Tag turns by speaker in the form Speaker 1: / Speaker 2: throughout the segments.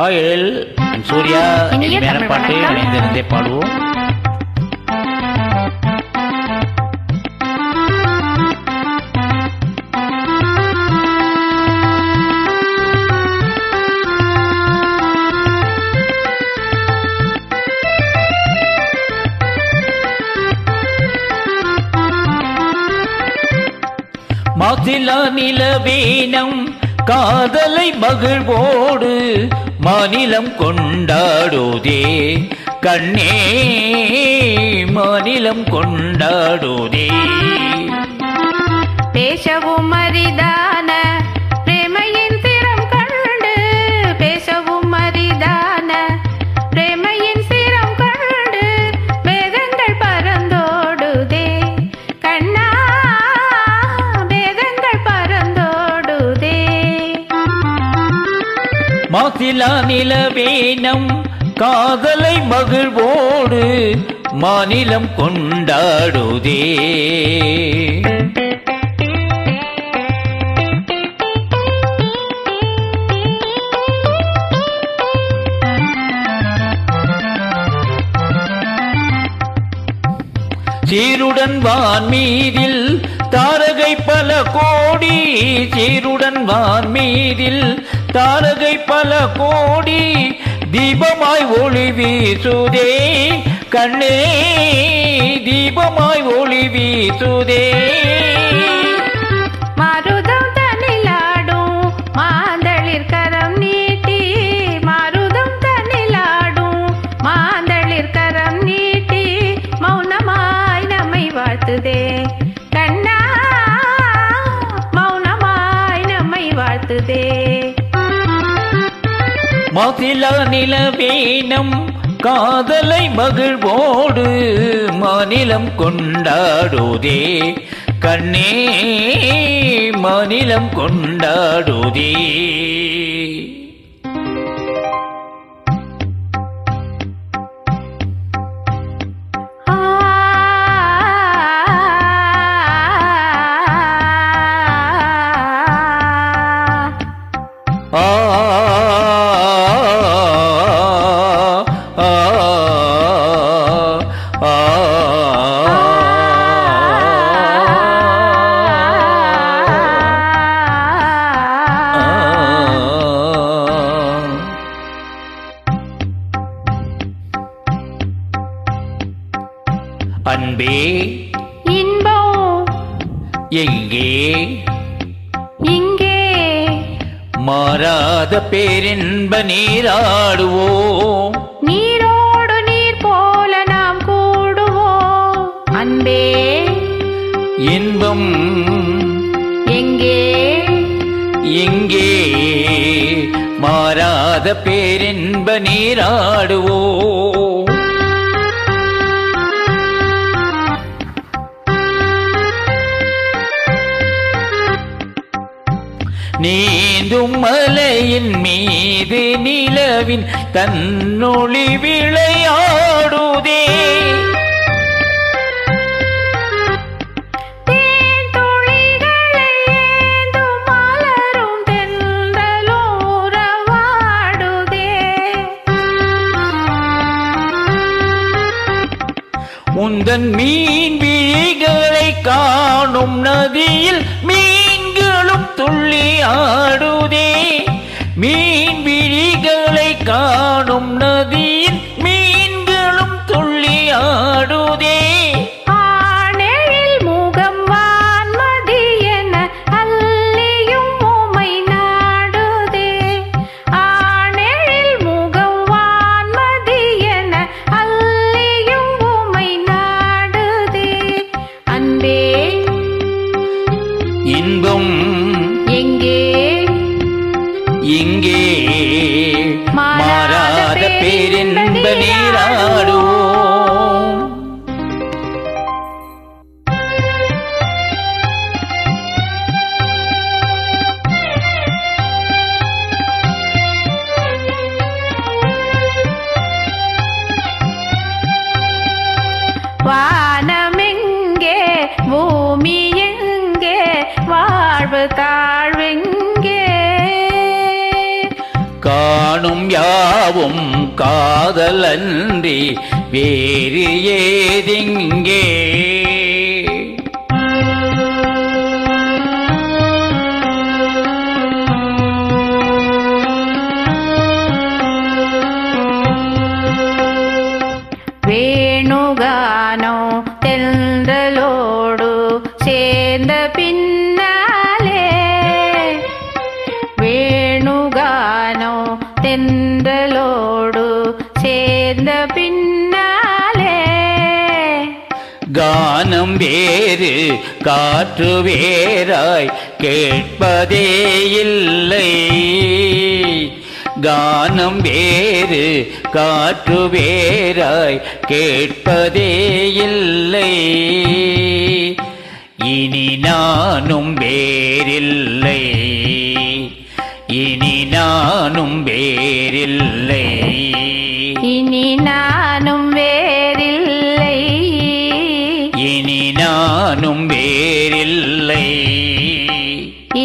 Speaker 1: Oil Surya மேல பாட்டு இணைந்திருந்தே பாடுவோம். மாசிலா நிலவேனம் காதலை மகிழ்வோடு மாநிலம் கொண்டாடுதே கண்ணே மாநிலம் கொண்டாடுதே.
Speaker 2: பேசவும் அரிதான பிரேமையின் சிரம் கண்டு பேசவும் அரிதான பிரேமையின் சிரம் கண்டு வேதங்கள் பறந்தோடுதே கண்ணா வேதங்கள் பறந்தோடுதே.
Speaker 1: மாசிலா நிலவேனம் காதலை மகிழ்வோடு மாநிலம் கொண்டாடுதே. சீருடன் வான் மீதில் தாரகை பல கோடி சீருடன் வான் மீதில் தாரகை பல கோடி தீபமாய் ஒளி வீசுதே கண்ணே தீபமாய் ஒளி வீசுதே.
Speaker 2: மாருதம் தனிலாடும் மாந்தளிர் கரம் நீட்டி மாருதம் தனிலாடும் மாந்தளிர் கரம் நீட்டி மௌனமாய் நம்மை வாழ்த்துதே கண்ணா மௌனமாய் நம்மை வாழ்த்துதே.
Speaker 1: மாசிலா நிலவேனம் காதலை மகிழ்வோடு மாநிலம் கொண்டாடுதே கண்ணே மாநிலம் கொண்டாடுதே. அன்பே
Speaker 2: இன்பம்
Speaker 1: எங்கே
Speaker 2: இங்கே
Speaker 1: மாறாத பேரின்ப நீராடுவோம்
Speaker 2: நீரோடு நீர் போல நாம் கூடுவோம் அன்பே
Speaker 1: இன்பம்
Speaker 2: எங்கே
Speaker 1: எங்கே மாறாத பேரின்ப நீராடுவோம். நீந்தும் மலையின் மீது நிலவின் தன்னொளி விளையாடுதே
Speaker 2: தேன்துளிகளை ஏந்தும் மலரும் தென்றலும் உறவாடுதே.
Speaker 1: உந்தன் மீன் விழிகளை காணும் நதியில் மீன்களும் துள்ளி ஆடுதே மீன் விழிகளை காணும் நதியில் மீன்களும் துள்ளி ஆடுதே.
Speaker 2: ஆனெழில் முகம் வான்மதி என அல்லியும் உமை நாடுதே ஆனெழில் முகம் வான்மதி என அல்லியும் உமை நாடுதே அன்பே
Speaker 1: இன்பம்
Speaker 2: எங்கே
Speaker 1: இங்கே மாறாத பேரின்ப நீராடுவோம்.
Speaker 2: வானமெங்கே பூமி எங்கே வாழ்வு தாழ்வெங்கே
Speaker 1: காணும் யாவும் காதலன்றி வேறு ஏதிங்கே
Speaker 2: வேணுகானோ தென்றலோடு சேர்ந்த பின்னாலே வேணுகானோ தென்றலோடு சேர்ந்த பின்னாலே
Speaker 1: கானம் வேறு காற்று வேறாய் கேட்பதே இல்லை கானம் வேறு காற்று வேறாய் கேட்பதே இல்லை இனி நானும் வேறில்லை இனி நானும் வேறில்லை
Speaker 2: இனி நானும் வேறில்லை
Speaker 1: இனி நானும் வேறில்லை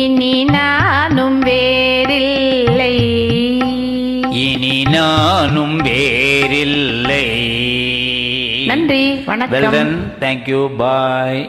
Speaker 2: இனி நானும் வேறில்லை
Speaker 1: இனி நானும் வேறில்லை
Speaker 2: நன்றி
Speaker 1: Well
Speaker 2: வணக்கம்
Speaker 1: done. Thank you. Bye.